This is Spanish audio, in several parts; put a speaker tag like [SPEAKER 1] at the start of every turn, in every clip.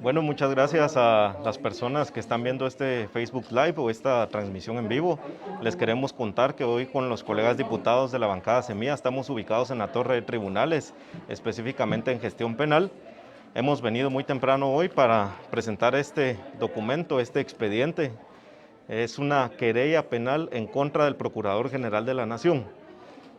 [SPEAKER 1] Bueno, muchas gracias a las personas que están viendo este Facebook Live o esta transmisión en vivo. Les queremos contar que hoy con los colegas diputados de la bancada Semilla estamos ubicados en la Torre de Tribunales, específicamente en gestión penal. Hemos venido muy temprano hoy para presentar este documento, este expediente. Es una querella penal en contra del Procurador General de la Nación.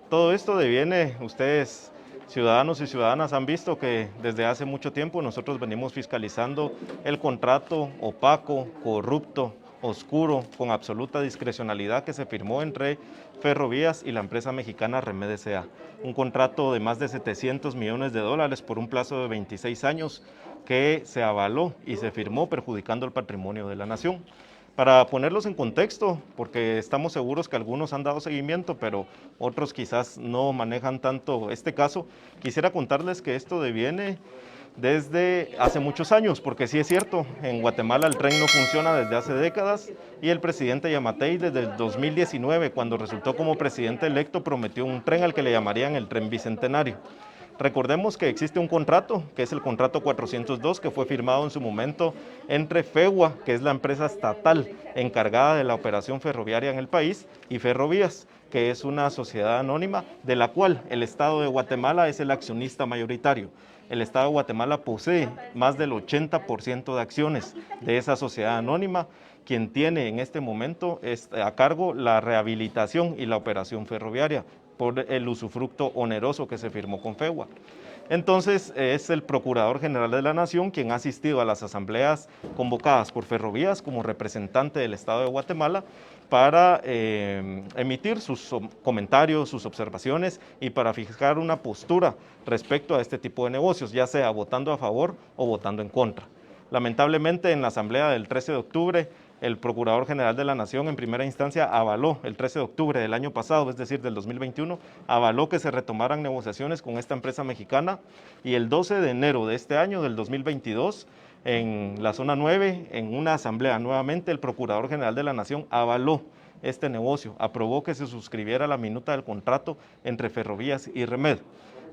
[SPEAKER 1] Todo esto deviene, ustedes ciudadanos y ciudadanas han visto que desde hace mucho tiempo nosotros venimos fiscalizando el contrato opaco, corrupto, oscuro, con absoluta discrecionalidad que se firmó entre Ferrovías y la empresa mexicana Remed S.A. Un contrato de más de 700 millones de dólares por un plazo de 26 años que se avaló y se firmó perjudicando el patrimonio de la nación. Para ponerlos en contexto, porque estamos seguros que algunos han dado seguimiento, pero otros quizás no manejan tanto este caso, quisiera contarles que esto deviene desde hace muchos años, porque sí es cierto, en Guatemala el tren no funciona desde hace décadas y el presidente Yamatei desde el 2019, cuando resultó como presidente electo, prometió un tren al que le llamarían el tren bicentenario. Recordemos que existe un contrato, que es el contrato 402, que fue firmado en su momento entre FEGUA, que es la empresa estatal encargada de la operación ferroviaria en el país, y Ferrovías, que es una sociedad anónima de la cual el Estado de Guatemala es el accionista mayoritario. El Estado de Guatemala posee más del 80% de acciones de esa sociedad anónima, quien tiene en este momento a cargo la rehabilitación y la operación ferroviaria por el usufructo oneroso que se firmó con FEGUA. Entonces es el Procurador General de la Nación quien ha asistido a las asambleas convocadas por Ferrovías como representante del Estado de Guatemala para emitir sus comentarios, sus observaciones y para fijar una postura respecto a este tipo de negocios, ya sea votando a favor o votando en contra. Lamentablemente en la asamblea del 13 de octubre el Procurador General de la Nación en primera instancia avaló el 13 de octubre del año pasado, es decir, del 2021, avaló que se retomaran negociaciones con esta empresa mexicana y el 12 de enero de este año, del 2022, en la zona 9, en una asamblea nuevamente, el Procurador General de la Nación avaló este negocio, aprobó que se suscribiera la minuta del contrato entre Ferrovías y Remed.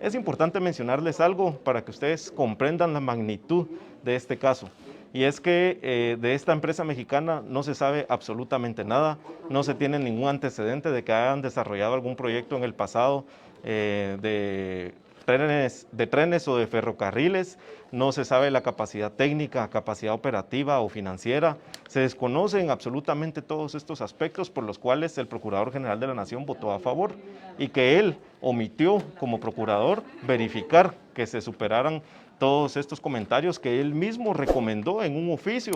[SPEAKER 1] Es importante mencionarles algo para que ustedes comprendan la magnitud de este caso. Y es que de esta empresa mexicana no se sabe absolutamente nada, no se tiene ningún antecedente de que hayan desarrollado algún proyecto en el pasado de trenes o de ferrocarriles, no se sabe la capacidad técnica, capacidad operativa o financiera, se desconocen absolutamente todos estos aspectos por los cuales el Procurador General de la Nación votó a favor y que él omitió como procurador verificar que se superaran todos estos comentarios que él mismo recomendó en un oficio,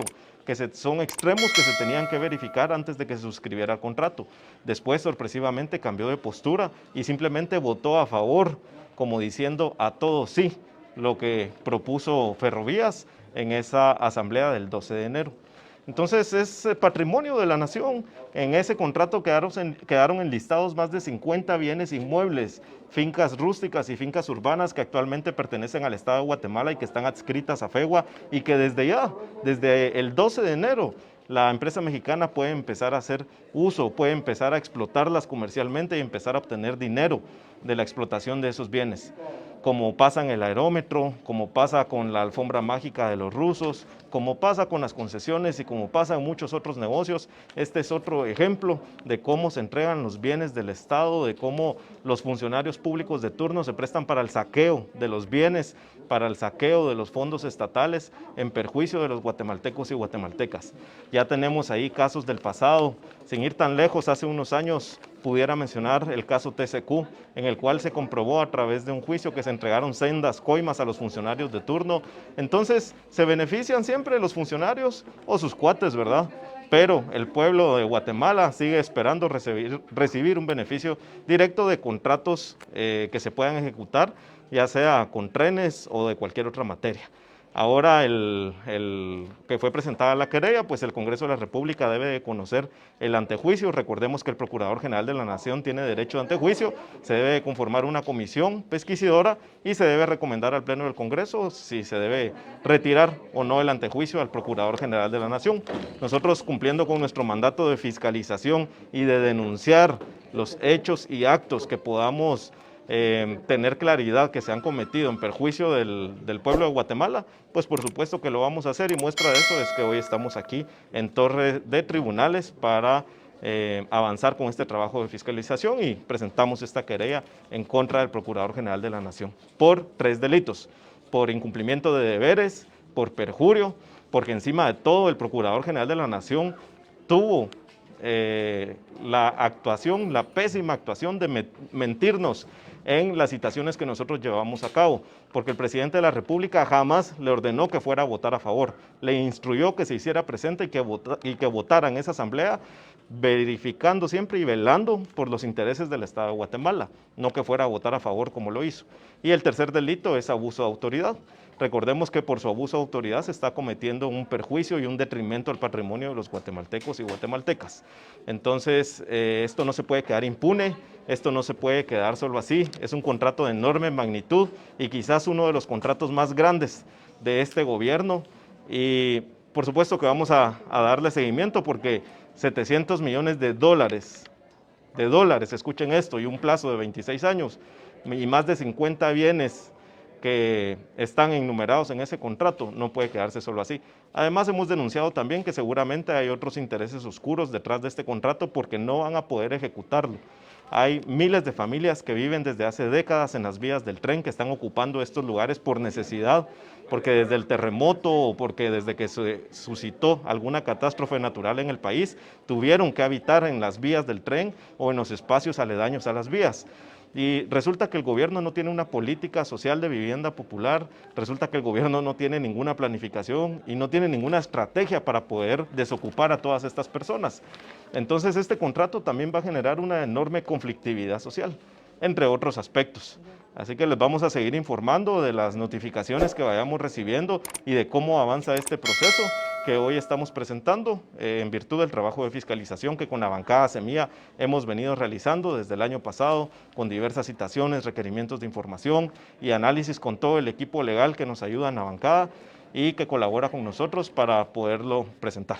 [SPEAKER 1] que son extremos que se tenían que verificar antes de que se suscribiera el contrato. Después, sorpresivamente, cambió de postura y simplemente votó a favor, como diciendo a todo sí, lo que propuso Ferrovías en esa asamblea del 12 de enero. Entonces es patrimonio de la nación. En ese contrato quedaron enlistados más de 50 bienes inmuebles, fincas rústicas y fincas urbanas que actualmente pertenecen al Estado de Guatemala y que están adscritas a FEGUA y que desde el 12 de enero, la empresa mexicana puede empezar a hacer uso, puede empezar a explotarlas comercialmente y empezar a obtener dinero de la explotación de esos bienes, como pasa en el aerómetro, como pasa con la alfombra mágica de los rusos, como pasa con las concesiones y como pasa en muchos otros negocios. Este es otro ejemplo de cómo se entregan los bienes del Estado, de cómo los funcionarios públicos de turno se prestan para el saqueo de los bienes, para el saqueo de los fondos estatales en perjuicio de los guatemaltecos y guatemaltecas. Ya tenemos ahí casos del pasado, sin ir tan lejos, hace unos años pudiera mencionar el caso TCQ, en el cual se comprobó a través de un juicio que se entregaron sendas coimas a los funcionarios de turno. Entonces, se benefician siempre los funcionarios o sus cuates, ¿verdad? Pero el pueblo de Guatemala sigue esperando recibir un beneficio directo de contratos que se puedan ejecutar, ya sea con trenes o de cualquier otra materia. Ahora el que fue presentada la querella, pues el Congreso de la República debe de conocer el antejuicio. Recordemos que el Procurador General de la Nación tiene derecho de antejuicio, se debe de conformar una comisión pesquisidora y se debe recomendar al Pleno del Congreso si se debe retirar o no el antejuicio al Procurador General de la Nación. Nosotros, cumpliendo con nuestro mandato de fiscalización y de denunciar los hechos y actos que podamos tener claridad que se han cometido en perjuicio del pueblo de Guatemala, pues por supuesto que lo vamos a hacer, y muestra de eso es que hoy estamos aquí en Torre de Tribunales para avanzar con este trabajo de fiscalización, y presentamos esta querella en contra del Procurador General de la Nación por 3 delitos: por incumplimiento de deberes, por perjurio, porque encima de todo el Procurador General de la Nación tuvo la pésima actuación de mentirnos en las citaciones que nosotros llevamos a cabo, porque el presidente de la República jamás le ordenó que fuera a votar a favor, le instruyó que se hiciera presente y que votara en esa asamblea, verificando siempre y velando por los intereses del Estado de Guatemala, no que fuera a votar a favor como lo hizo. Y el tercer delito es abuso de autoridad. Recordemos que por su abuso de autoridad se está cometiendo un perjuicio y un detrimento al patrimonio de los guatemaltecos y guatemaltecas. Entonces, esto no se puede quedar impune, esto no se puede quedar solo así. Es un contrato de enorme magnitud y quizás uno de los contratos más grandes de este gobierno, y por supuesto que vamos a darle seguimiento, porque 700 millones de dólares, escuchen esto, y un plazo de 26 años, y más de 50 bienes que están enumerados en ese contrato, no puede quedarse solo así. Además, hemos denunciado también que seguramente hay otros intereses oscuros detrás de este contrato, porque no van a poder ejecutarlo. Hay miles de familias que viven desde hace décadas en las vías del tren, que están ocupando estos lugares por necesidad, porque desde el terremoto o porque desde que se suscitó alguna catástrofe natural en el país, tuvieron que habitar en las vías del tren o en los espacios aledaños a las vías. Y resulta que el gobierno no tiene una política social de vivienda popular, resulta que el gobierno no tiene ninguna planificación y no tiene ninguna estrategia para poder desocupar a todas estas personas. Entonces, este contrato también va a generar una enorme conflictividad social, entre otros aspectos. Así que les vamos a seguir informando de las notificaciones que vayamos recibiendo y de cómo avanza este proceso que hoy estamos presentando en virtud del trabajo de fiscalización que con la bancada Semilla hemos venido realizando desde el año pasado, con diversas citaciones, requerimientos de información y análisis con todo el equipo legal que nos ayuda en la bancada y que colabora con nosotros para poderlo presentar.